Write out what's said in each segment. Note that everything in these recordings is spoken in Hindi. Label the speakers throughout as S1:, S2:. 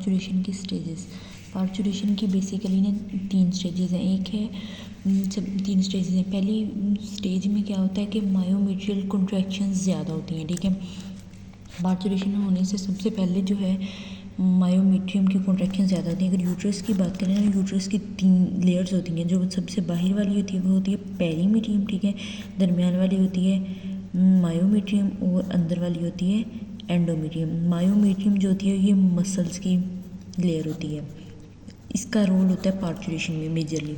S1: पार्चुरेशन की स्टेजेस। पार्चुरेशन की बेसिकली ना 3 स्टेजेस हैं। एक है सब 3 स्टेजेस हैं। पहली स्टेज में क्या होता है कि मायोमेट्रियल कॉन्ट्रैक्शंस ज़्यादा होती हैं, ठीक है। पार्चुरेशन होने से सबसे पहले जो है मायोमेट्रियम की कॉन्ट्रैक्शन ज़्यादा होती है। अगर यूट्रस की बात करें ना, यूट्रस की 3 लेयर्स होती हैं। जो सबसे बाहर वाली होती है वो होती है पेरीमेट्रियम, ठीक है। दरमियान वाली होती है मायोमेट्रियम और अंदर वाली होती है एंडोमेट्रियम। मायोमेट्रियम जो होती है ये मसल्स की लेयर होती है। इसका रोल होता है पार्चुरेशन में मेजरली।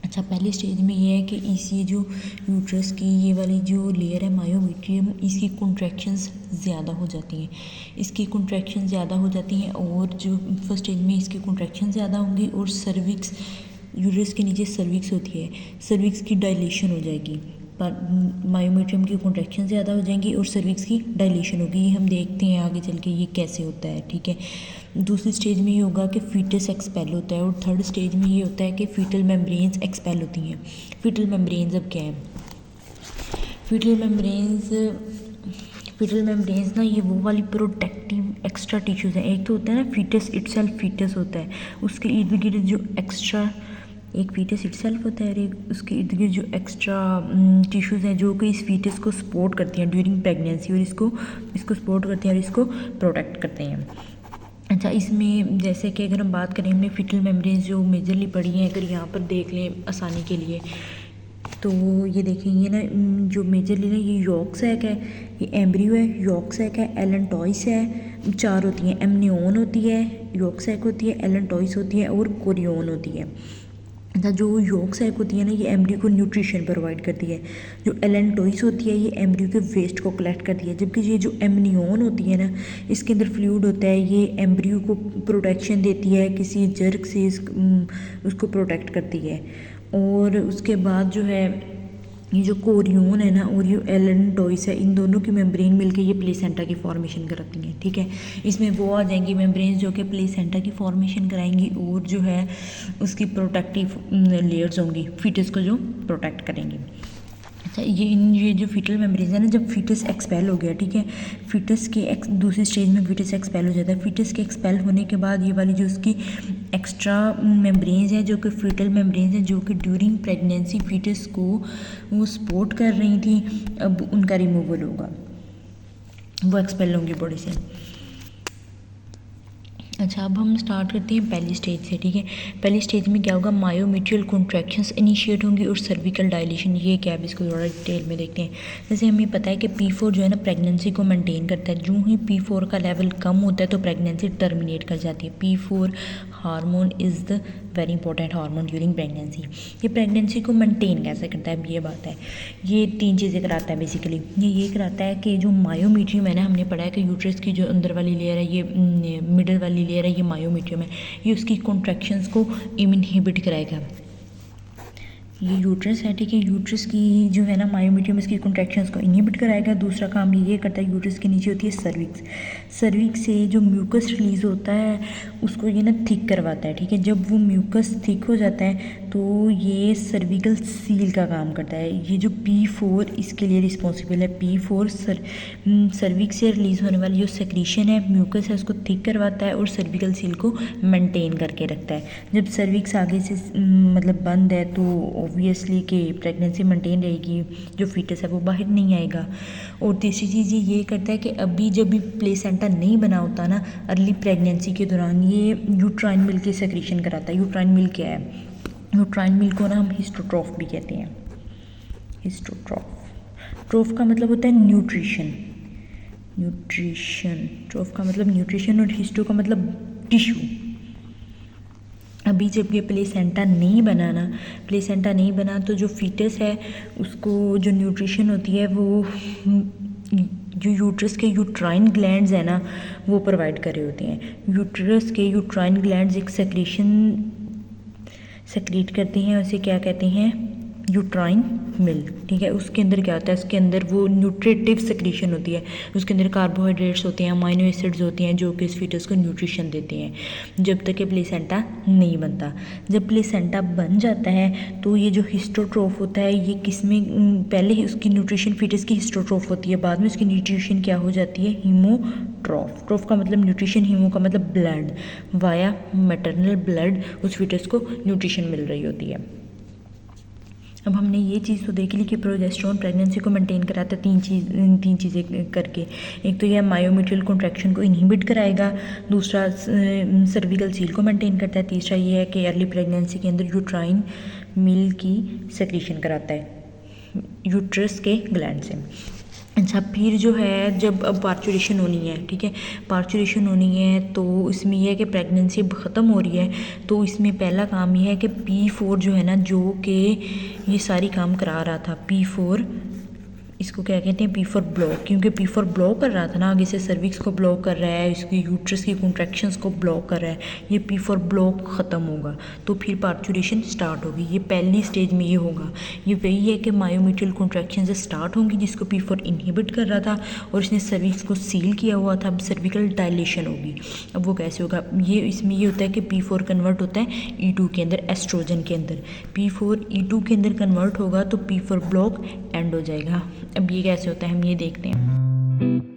S1: अच्छा, पहले स्टेज में ये है कि इसी जो यूट्रस की ये वाली जो लेयर है मायोमेट्रियम, इसकी कॉन्ट्रैक्शंस ज़्यादा हो जाती हैं। इसकी कॉन्ट्रैक्शन ज़्यादा हो जाती हैं और जो फर्स्ट स्टेज में इसकी कॉन्ट्रैक्शन ज़्यादा होंगी और सर्विक्स, यूट्रस के नीचे सर्विक्स होती है, सर्विक्स की डायलेशन हो जाएगी। मायोमेट्रियम की कॉन्ट्रैक्शन ज़्यादा हो जाएंगी और सर्विक्स की डायलेशन होगी। ये हम देखते हैं आगे चल के ये कैसे होता है, ठीक है। दूसरी स्टेज में ये होगा कि फीटस एक्सपेल होता है और थर्ड स्टेज में ये होता है कि फीटल मेम्ब्रेन्स एक्सपेल होती हैं। फीटल मेम्ब्रेन्स अब क्या है? फीटल मेम्ब्रेन्स ना ये वो वाली प्रोटेक्टिव एक्स्ट्रा टिश्यूज़ हैं। एक तो होता है ना फीटस इटसेल्फ, फीटस होता है, उसके इर्द गिर्द जो एक्स्ट्रा, एक फीटस इटसेल्फ होता है और एक उसके इर्द गिर्द जो एक्स्ट्रा टिश्यूज़ हैं जो कि इस फीटस को सपोर्ट करती हैं ड्यूरिंग प्रेगनेंसी और इसको सपोर्ट करते हैं और इसको प्रोटेक्ट करते हैं। अच्छा, इसमें जैसे कि अगर हम बात करें, हमने फीटल मेम्ब्रेन्स जो मेजरली पढ़ी हैं, अगर यहाँ पर देख लें आसानी के लिए, तो ये देखेंगे ना जो मेजरली ना ये यॉर्क सैक है, ये एम्ब्रियो है, यॉर्क सैक है, एलेंटॉइस है, 4 होती हैं। एमनियोन होती है, यॉर्क सैक होती है, एलेंटॉइस होती है और कोरियोन होती है। जो यॉर्क सैक होती है ना ये एम्ब्रियो को न्यूट्रिशन प्रोवाइड करती है। जो एलेंटॉइस होती है ये एम्ब्रियो के वेस्ट को कलेक्ट करती है। जबकि ये जो एमनियोन होती है ना, इसके अंदर फ्लूइड होता है, ये एम्ब्रियो को प्रोटेक्शन देती है, किसी जर्क से उसको प्रोटेक्ट करती है। और उसके बाद जो है ये जो कोरियोन है ना और ये एलेंटॉइस है, इन दोनों की मेम्ब्रेन मिलकर ये प्लेसेंटा की फॉर्मेशन कराती हैं, ठीक है। इसमें वो आ जाएंगी मेम्ब्रेन्स जो कि प्लेसेंटा की फॉर्मेशन कराएंगी और जो है उसकी प्रोटेक्टिव लेयर्स होंगी, फीटस को जो प्रोटेक्ट करेंगी। अच्छा, ये जो फीटल मेम्ब्रेन्स है ना, जब फीटस एक्सपेल हो गया, ठीक है, फीटस के दूसरी स्टेज में फीटस एक्सपेल हो जाता है। फीटस के एक्सपेल होने के बाद ये वाली जो उसकी एक्स्ट्रा मेम्ब्रेन्स है जो कि फीटल मेम्ब्रेन्स हैं जो कि ड्यूरिंग प्रेगनेंसी फीटस को वो सपोर्ट कर रही थी, अब उनका रिमूवल होगा, वो एक्सपेल होंगी बॉडी से। अच्छा, अब हम स्टार्ट करते हैं पहली स्टेज से, ठीक है। पहली स्टेज में क्या होगा, मायोमेट्रियल कॉन्ट्रैक्शंस इनिशिएट होंगी और सर्विकल डायलेशन। ये क्या है, इसको थोड़ा डिटेल में देखते हैं। जैसे हमें पता है कि P4 जो है ना प्रेगनेंसी को मेंटेन करता है। जो ही P4 का लेवल कम होता है तो प्रेगनेंसी टर्मिनेट कर जाती है। P4 hormone is the very important hormone during pregnancy. ये प्रेगनेंसी को मेंटेन कैसे करता है, अब ये बात है। ये 3 चीज़ें कराता है बेसिकली। ये कराता है कि जो मायोमेट्रियम है ना, हमने पढ़ा है कि यूट्रस की जो अंदर वाली लेयर है, ये मिडल वाली लेयर है, ये मायोमेट्रियम है, ये उसकी कॉन्ट्रैक्शंस को इनहिबिट कराएगा। ये यूट्रस है, ठीक है, यूट्रस की जो है ना मायोमेट्रियम इसकी कॉन्ट्रैक्शंस को इनहिबिट कराएगा। दूसरा काम ये करता है, यूट्रस के नीचे होती है सर्विक्स। सर्विक्स से जो म्यूकस रिलीज़ होता है उसको ये ना थिक करवाता है, ठीक है। जब वो म्यूकस थिक हो जाता है तो ये सर्विकल सील का काम करता है। ये जो P4 इसके लिए रिस्पॉन्सिबल है। P4 सर्विक्स से रिलीज़ होने वाली जो सेक्रीशन है, म्यूकस है, उसको थिक करवाता है और सर्विकल सील को मेंटेन करके रखता है। जब सर्विक्स आगे से मतलब बंद है तो ऑब्वियसली कि प्रेगनेंसी मेंटेन रहेगी, जो फीटस है वो बाहर नहीं आएगा। और तीसरी चीज़ ये करता है कि अभी जब भी प्लेसेंटा नहीं बना होता ना अर्ली प्रेगनेंसी के दौरान, ये यूट्राइन मिल्क की सेक्रीशन कराता है। यूट्राइन मिल्क क्या है, यूट्राइन मिल्क को ना हम हिस्टोट्रॉफ भी कहते हैं। ट्रोफ का मतलब होता है न्यूट्रिशन, ट्रोफ का मतलब न्यूट्रिशन और हिस्टो का मतलब टिश्यू। अभी जब ये प्लेसेंटा नहीं बना तो जो फीटस है उसको जो न्यूट्रिशन होती है वो जो यूट्रस के यूट्राइन ग्लैंड्स है ना वो प्रोवाइड कर रहे होते हैं। यूट्रस के यूट्राइन ग्लैंड्स एक सेक्रीट करते हैं, उसे क्या कहते हैं, यूट्राइन मिल्क, ठीक है। उसके अंदर क्या होता है, उसके अंदर वो न्यूट्रिटिव सेक्रीशन होती है, उसके अंदर कार्बोहाइड्रेट्स होते हैं, अमाइनो एसिड्स होती हैं जो कि इस फीटस को न्यूट्रिशन देते हैं जब तक कि प्लेसेंटा नहीं बनता। जब प्लेसेंटा बन जाता है तो ये जो हिस्टोट्रोफ होता है ये किसमें, पहले ही उसकी न्यूट्रिशन फीटस की हिस्टोट्रोफ होती है, बाद में उसकी न्यूट्रिशन क्या हो जाती है, हीमोट्रॉफ। ट्रोफ का मतलब न्यूट्रिशन, हीमो का मतलब ब्लड, वाया मैटरनल ब्लड उस फीटस को न्यूट्रिशन मिल रही होती है। अब हमने ये चीज़ तो देख ली कि प्रोजेस्टेरोन प्रेगनेंसी को मेंटेन कराता है तीन चीज़ें करके। एक तो यह मायोमेट्रियल कॉन्ट्रैक्शन को इनहिबिट कराएगा, दूसरा सर्विकल सील को मेंटेन करता है, तीसरा ये है कि अर्ली प्रेगनेंसी के अंदर यूट्राइन मिल्क की सेक्रीशन कराता है यूट्रस के ग्लैंड से। अच्छा, फिर जो है जब अब पार्चुरेशन होनी है, ठीक है, पार्चुरेशन होनी है तो इसमें यह है कि प्रेगनेंसी अब ख़त्म हो रही है तो इसमें पहला काम यह है कि P4 जो है ना, जो कि ये सारी काम करा रहा था, P4 इसको क्या कहते हैं, P4 ब्लॉक, क्योंकि P4 ब्लॉक कर रहा था ना, आगे से सर्विक्स को ब्लॉक कर रहा है, इसकी यूट्रस की कॉन्ट्रैक्शंस को ब्लॉक कर रहा है, ये P4 ब्लॉक ख़त्म होगा तो फिर पार्चुरेशन स्टार्ट होगी। ये पहली स्टेज में ये होगा, ये वही है कि मायोमेट्रियल कॉन्ट्रैक्शन से स्टार्ट होंगी जिसको P4 इनहिबिट कर रहा था और इसने सर्विक्स को सील किया हुआ था। अब सर्विकल डायलेशन होगी। अब वो कैसे होगा, ये इसमें ये होता है कि P4 कन्वर्ट होता है E2 के अंदर, एस्ट्रोजन के अंदर। P4 E2 के अंदर कन्वर्ट होगा तो P4 ब्लॉक एंड हो जाएगा। अब ये कैसे होता है हम ये देखते हैं।